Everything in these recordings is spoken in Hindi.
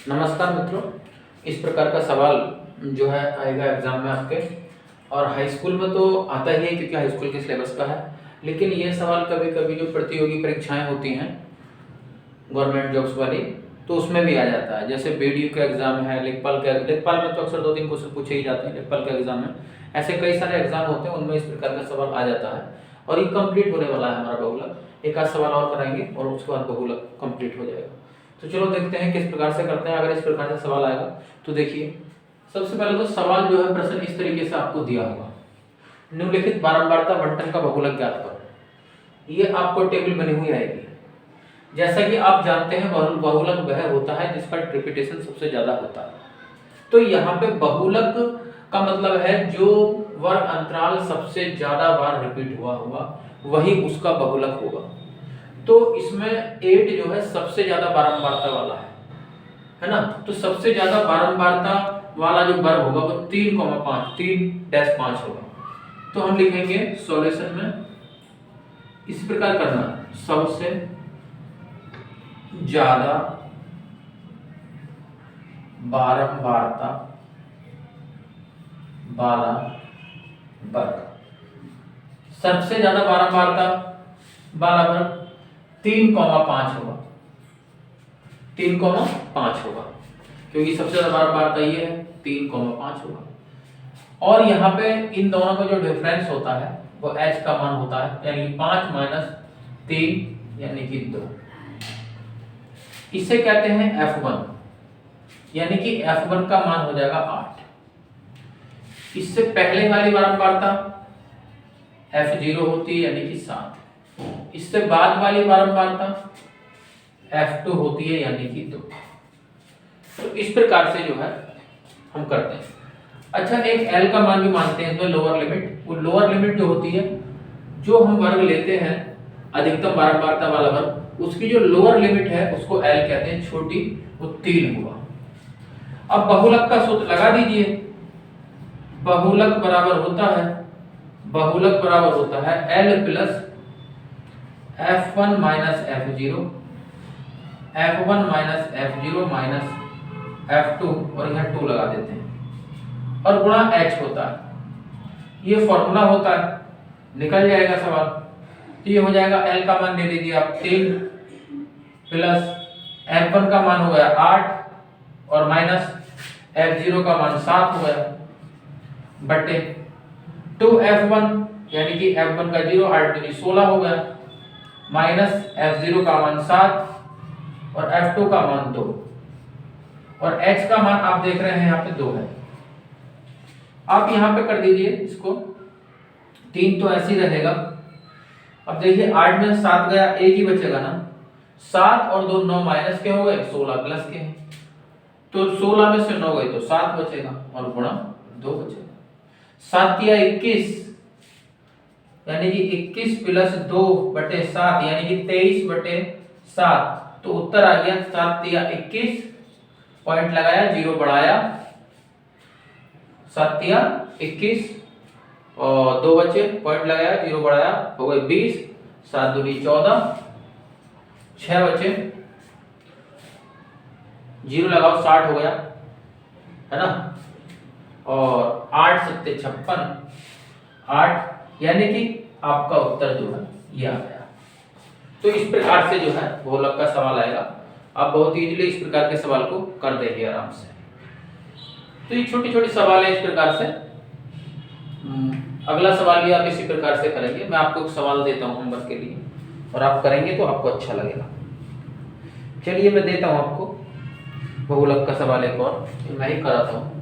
नमस्कार मित्रों। इस प्रकार का सवाल जो है आएगा एग्जाम में आपके, और हाई स्कूल में तो आता ही है क्योंकि हाई स्कूल के सिलेबस का है। लेकिन ये सवाल कभी कभी जो प्रतियोगी परीक्षाएं होती हैं गवर्नमेंट जॉब्स वाली, तो उसमें भी आ जाता है। जैसे बीडीयू का एग्जाम है, लेखपाल में तो अक्सर 2-3 क्वेश्चन पूछे ही जाते हैं लेखपाल के एग्जाम में। ऐसे कई सारे एग्जाम होते हैं, उनमें इस प्रकार का सवाल आ जाता है। और ये कंप्लीट होने वाला है हमारा बहुलक। एक आध सवाल और कराएंगे और उसके बाद बहुलक कंप्लीट हो जाएगा। तो चलो देखते हैं किस प्रकार से करते हैं। अगर इस प्रकार से सवाल आएगा तो देखिए, सबसे पहले तो सवाल जो है प्रश्न इस तरीके से आपको दिया होगा, निम्नलिखित बारंबारता बंटन का बहुलक ज्ञात करो। ये आपको टेबल बनी हुई आएगी। जैसा कि आप जानते हैं बहुलक वह होता है जिसका रिपीटेशन सबसे ज्यादा होता है। तो यहाँ पे बहुलक का मतलब है जो वर्ग अंतराल सबसे ज्यादा बार रिपीट हुआ होगा वही उसका बहुलक होगा। तो इसमें 8 जो है सबसे ज्यादा बारंबारता वाला है ना। तो सबसे ज्यादा बारंबारता वाला जो वर्ग होगा वो 3,5 होगा। तो हम लिखेंगे सॉल्यूशन में इस प्रकार करना, सबसे ज्यादा बारंबारता वाला वर्ग, सबसे ज्यादा बारंबारता वाला वर्ग 3,5 होगा। 3,5 होगा क्योंकि सबसे ज्यादा बारंबारता ये है, 3,5 होगा। और यहाँ पे इन दोनों का जो डिफरेंस होता है वो h का मान होता है, यानी 5 - 3 यानी कि 2। इसे कहते हैं F1, यानी कि F1 का मान हो जाएगा 8। इससे पहले वाली बारंबारता F0 होती है यानी कि 7। इससे बाद वाली बारंबारता F2 होती है यानी कि 2। तो इस प्रकार से जो है हम करते हैं। अच्छा, एक L का मान भी मानते हैं इसमें, लोअर लिमिट। वो लोअर लिमिट जो होती है, जो हम वर्ग लेते हैं अधिकतम बारंबारता वाला वर्ग, उसकी जो लोअर लिमिट है उसको L कहते हैं, छोटी, वो 3 हुआ। अब बहुलक का सूत्र लगा दीजिए। बहुलक बराबर होता है L plus F1 minus F0, F1 minus F0 minus F2, और यहाँ 2 लगा देते हैं, और गुणा H होता है। ये फॉर्मूला होता है, निकल जाएगा सवाल। तो ये हो जाएगा, L का मान ले लीजिए आप 3 प्लस F1 का मान हो गया 8 और माइनस F0 का मान 7 हो गया, बटे 2F1 यानी कि F1 का 0, 8 दूनी 16 हो गया, माइनस F0 का मान 7 और F2 का मान 2, और H का मान आप देख रहे हैं यहाँ पे 2 है। आप यहाँ पे कर दीजिए इसको, 3 तो ऐसे ही रहेगा। अब देखिए 8 में 7 गया, एक ही बचेगा ना। 7 और 2 9 माइनस के हो गए, 16 प्लस के हैं। तो 16 में से 9 गए तो 7 बचेगा और गुणा 2 बचेगा। 7 या 21 यानी कि 21 प्लस 2 बटे 7 यानी कि 23 बटे 7। तो उत्तर आ गया 7 या 21, पॉइंट लगाया, 0 बढ़ाया, 7 या 21 और 2 बचे, पॉइंट लगाया, 0 बढ़ाया, हो गए 20, 7 दूनी 14, 6 बचे, 0 लगाओ, 60 हो गया, है ना। और 8 सत्ते 56, 8 यानी कि आपका उत्तर जो है ये आ गया। तो इस प्रकार से जो है बहुलक का सवाल आएगा। आप बहुत इजीली इस प्रकार के सवाल को कर देंगे आराम से। तो ये छोटी छोटी सवाल है इस प्रकार से। अगला सवाल भी आप इसी प्रकार से करेंगे। मैं आपको एक सवाल देता हूँ होमवर्क के लिए, और आप करेंगे तो आपको अच्छा लगेगा। चलिए मैं देता हूँ आपको बहुलक का सवाल एक और, मैं ही कराता हूँ।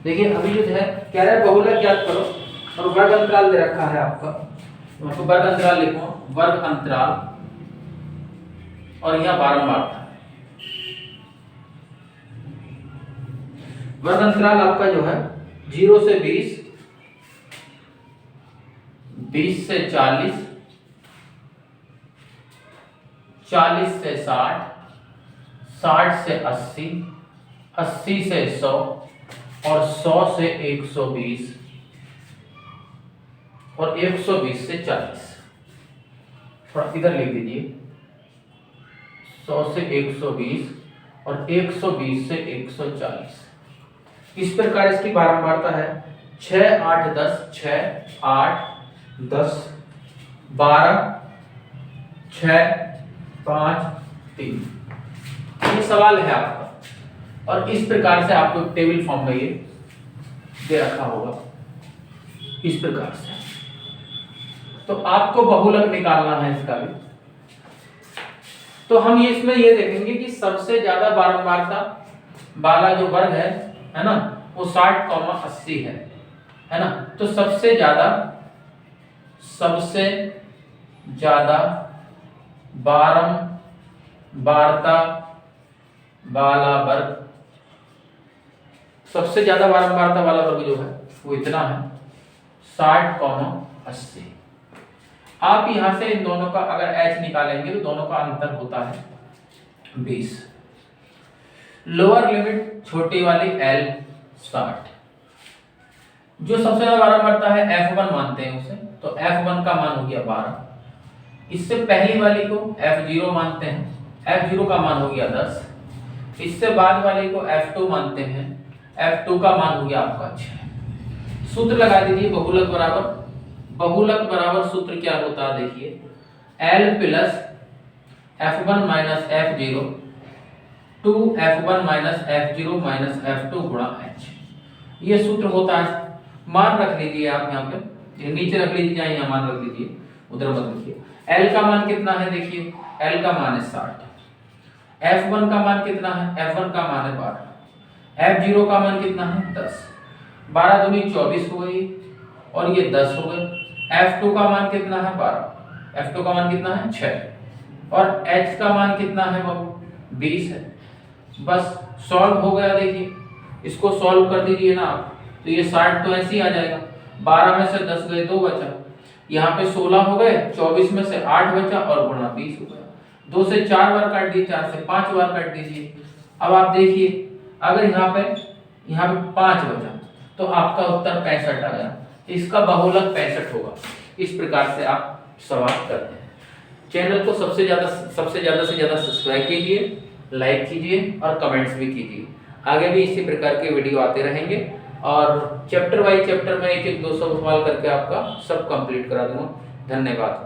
देखिए अभी जो है कह रहा है बहुलक ज्ञात करो, और वर्ग अंतराल दे रखा है आपका। तो वर्ग अंतराल लिखो, वर्ग अंतराल, और यहाँ बारंबारता। वर्ग अंतराल आपका जो है 0 से 20, 20 से 40, 40 से 60, 60 से 80, 80 से 100, और 100 से 120 और 120 से 40। थोड़ा इधर लिख दीजिए, 100 से 120 और 120 से 140। इस प्रकार इसकी बारंबारता है 6 8 10, 6 8 10 12 6 5 3। ये सवाल है आपका, और इस प्रकार से आपको टेबल फॉर्म में ये दे रखा होगा इस प्रकार से। तो आपको बहुलक निकालना है इसका भी। तो हम ये इसमें ये देखेंगे कि सबसे ज्यादा बारंबारता वाला जो वर्ग है ना, वो 60,80 है ना। तो सबसे ज्यादा बारंबारता वाला वर्ग, सबसे ज्यादा बारंबारता वाला वर्ग जो है वो इतना है 60,80। आप यहां से इन दोनों का अगर h निकालेंगे तो दोनों का अंतर होता है 20। लोअर लिमिट छोटी वाली L 60। जो सबसे ज्यादा बारंबारता है F1 मानते हैं उसे, तो F1 का मान हो गया 12। इससे पहली वाली को F0 मानते हैं, F0 का मान हो गया 10। इससे बाद वाली को F2 मानते हैं, F2 का मान हो गया आपका 6। सूत्र लगा दीजिए बहुलक बराबर सूत्र क्या होता है देखिए, L plus F1 minus F0 two F1 minus F0 minus F2 गुणा H। ये सूत्र होता है। मान रख लीजिए आप यहाँ पे, नीचे रख लीजिए, यहाँ मान रख लीजिए, उधर मत लिखिए। L का मान कितना है देखिए, L का मान है 60। F1 का मान कितना है, F1 का मान है 12। F0 का मान कितना है 10। 12 दूनी 24 हो गई और ये 10 हो गए। F2 का मान कितना है 12, F2 का मान कितना है 6 और H का मान कितना है बाबू 20 है। बस सॉल्व हो गया। देखिए इसको सॉल्व कर दीजिए ना आप, तो ये 60 तो ऐसे ही आ जाएगा। 12 में से 10 गए 2 बचा, यहाँ पे 16 हो गए, 24 में से 8 बचा और गुणा 20 हो गया। 2 से 4 बार काट दिए, 4 से 5 बार काट दीजिए। अब आप देखिए अगर यहाँ पे 5 बचा तो आपका उत्तर 65 आ गया। इसका बहुलक 65 होगा। इस प्रकार से आप सवाल करते हैं। चैनल को सबसे ज्यादा से ज्यादा सब्सक्राइब कीजिए, लाइक कीजिए और कमेंट्स भी कीजिए। आगे भी इसी प्रकार के वीडियो आते रहेंगे और चैप्टर वाइज चैप्टर में एक 200 सवाल करके आपका सब कंप्लीट करा दूंगा। धन्यवाद।